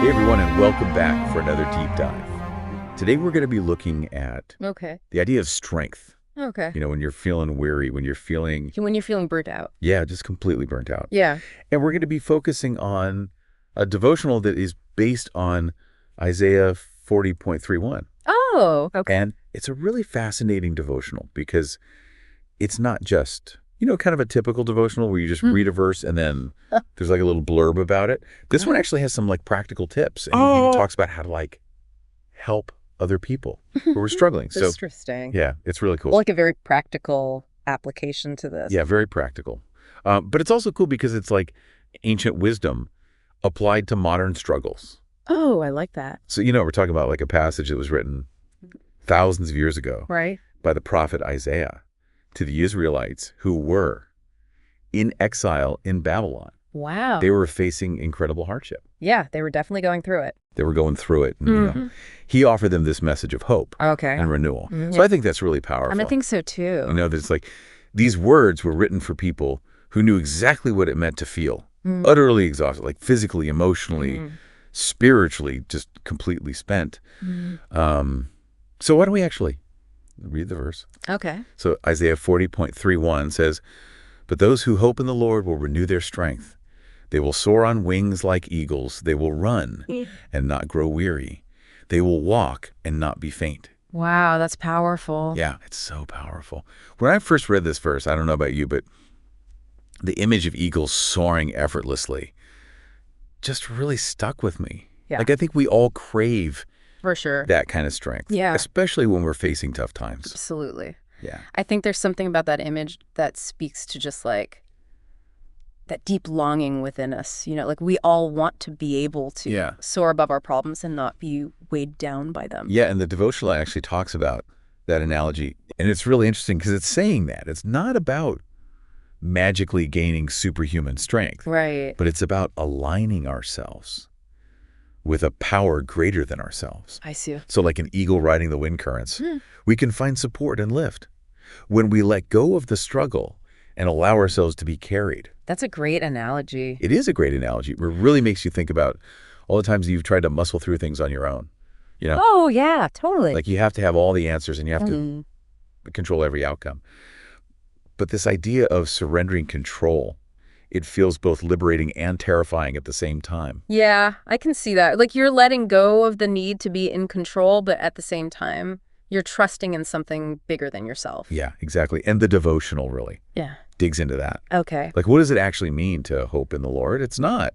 Hey everyone, and welcome back for another deep dive. Today we're going to be looking at Okay. the idea of strength. Okay. You know, when you're feeling weary, when you're feeling, When you're feeling burnt out. yeah, just completely burnt out. Yeah. And we're going to be focusing on a devotional that is based on Isaiah 40.31. Oh, okay. And it's a really fascinating devotional because it's not just, kind of a typical devotional where you just read a verse and then there's like a little blurb about it. This one actually has some like practical tips, and he even talks about how to like help other people who are struggling. So Interesting. yeah, it's really cool. Like a very practical application to this. Yeah, very practical. But it's also cool because it's like ancient wisdom applied to modern struggles. Oh, I like that. So, we're talking about like a passage that was written thousands of years ago Right. by the prophet Isaiah to the Israelites who were in exile in Babylon. Wow. They were facing incredible hardship. Yeah, they were definitely going through it. They were going through it. And, he offered them this message of hope Okay. and renewal. So I think that's really powerful. I think so too. There's like these words were written for people who knew exactly what it meant to feel utterly exhausted, like physically, emotionally, spiritually, just completely spent. So why don't we actually read the verse? Okay. So Isaiah 40.31 says, "But those who hope in the Lord will renew their strength. They will soar on wings like eagles. They will run and not grow weary. They will walk and not be faint." Wow, that's powerful. Yeah, it's so powerful. When I first read this verse, I don't know about you, but the image of eagles soaring effortlessly just really stuck with me. Yeah. Like I think we all crave For sure. that kind of strength. Yeah. Especially when we're facing tough times. Absolutely. Yeah. I think there's something about that image that speaks to just like that deep longing within us. Like we all want to be able to soar above our problems and not be weighed down by them. Yeah, and the devotional actually talks about that analogy. And it's really interesting because it's saying that. It's not about magically gaining superhuman strength. Right. But it's about aligning ourselves with a power greater than ourselves. I see. So like an eagle riding the wind currents, we can find support and lift when we let go of the struggle and allow ourselves to be carried. That's a great analogy. It is a great analogy. It really makes you think about all the times you've tried to muscle through things on your own. Oh, yeah, totally. Like you have to have all the answers and you have to control every outcome. But this idea of surrendering control, it feels both liberating and terrifying at the same time. Yeah, I can see that. Like you're letting go of the need to be in control, but at the same time, you're trusting in something bigger than yourself. Yeah, exactly. And the devotional really digs into that. Okay. Like, what does it actually mean to hope in the Lord? It's not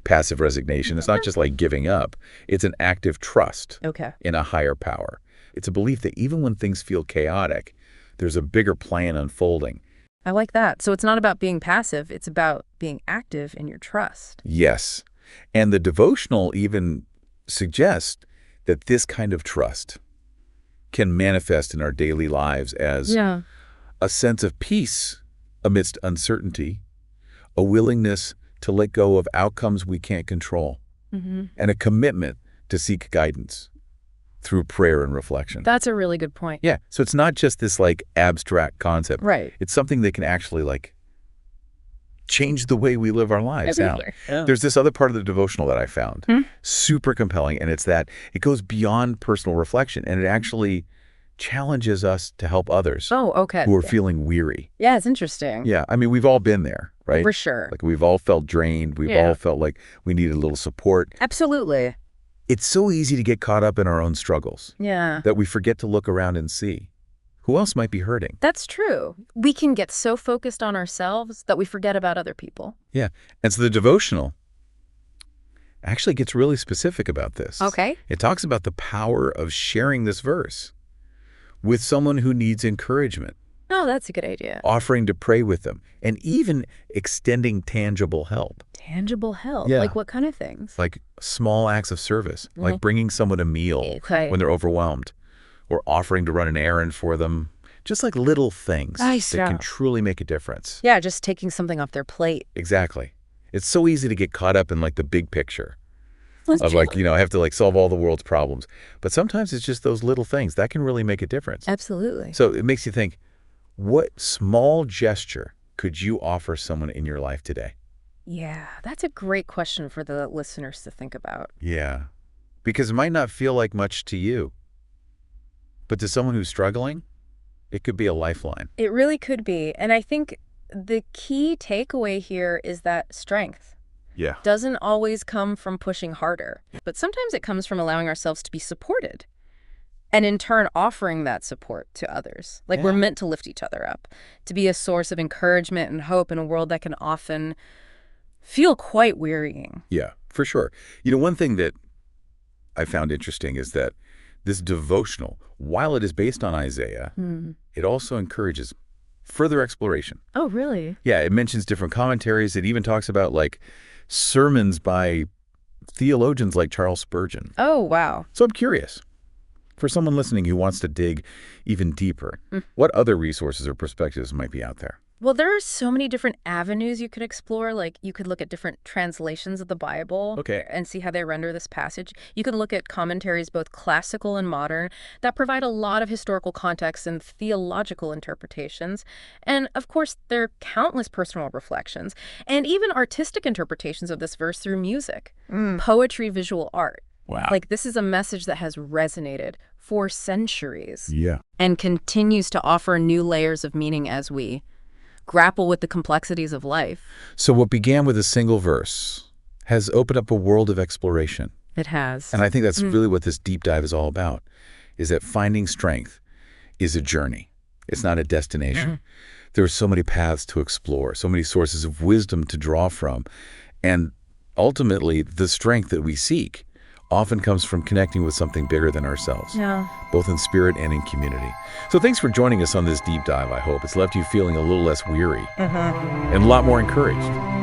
passive resignation. It's not just like giving up. It's an active trust in a higher power. It's a belief that even when things feel chaotic, there's a bigger plan unfolding. I like that. So it's not about being passive. It's about being active in your trust. Yes. And the devotional even suggests that this kind of trust can manifest in our daily lives as a sense of peace amidst uncertainty, a willingness to let go of outcomes we can't control, and a commitment to seek guidance through prayer and reflection. That's a really good point. Yeah. So it's not just this like abstract concept. Right. It's something that can actually like change the way we live our lives. Now, there's this other part of the devotional that I found super compelling, and it's that it goes beyond personal reflection, and it actually challenges us to help others who are feeling weary. Yeah, it's interesting. Yeah. I mean, we've all been there, right? For sure. Like we've all felt drained. We've all felt like we needed a little support. Absolutely. It's so easy to get caught up in our own struggles that we forget to look around and see who else might be hurting. That's true. We can get so focused on ourselves that we forget about other people. Yeah. And so the devotional actually gets really specific about this. Okay. It talks about the power of sharing this verse with someone who needs encouragement, Oh, that's a good idea. offering to pray with them, and even extending tangible help. Tangible help? Yeah. Like what kind of things? Like small acts of service, like bringing someone a meal Okay. when they're overwhelmed, or offering to run an errand for them. Just like little things Nice, that can truly make a difference. Yeah, just taking something off their plate. Exactly. It's so easy to get caught up in like the big picture of like, I have to like solve all the world's problems. But sometimes it's just those little things that can really make a difference. Absolutely. So it makes you think, what small gesture could you offer someone in your life today? Yeah, that's a great question for the listeners to think about. Yeah, because it might not feel like much to you, but to someone who's struggling, it could be a lifeline. It really could be. And I think the key takeaway here is that strength doesn't always come from pushing harder, but sometimes it comes from allowing ourselves to be supported and in turn offering that support to others. Like we're meant to lift each other up, to be a source of encouragement and hope in a world that can often feel quite wearying. Yeah, for sure. One thing that I found interesting is that this devotional, while it is based on Isaiah, it also encourages further exploration. Oh, really? Yeah, it mentions different commentaries. It even talks about sermons by theologians like Charles Spurgeon. Oh, wow. So I'm curious, for someone listening who wants to dig even deeper, what other resources or perspectives might be out there? Well, there are so many different avenues you could explore. Like, you could look at different translations of the Bible and see how they render this passage. You can look at commentaries, both classical and modern, that provide a lot of historical context and theological interpretations. And, of course, there are countless personal reflections and even artistic interpretations of this verse through music, poetry, visual art. Wow. This is a message that has resonated for centuries. Yeah. And continues to offer new layers of meaning as we grapple with the complexities of life. So what began with a single verse has opened up a world of exploration. It has. And I think that's really what this deep dive is all about, is that finding strength is a journey. It's not a destination. There are so many paths to explore, so many sources of wisdom to draw from. And ultimately, the strength that we seek often comes from connecting with something bigger than ourselves, both in spirit and in community. So thanks for joining us on this deep dive, I hope. It's left you feeling a little less weary and a lot more encouraged.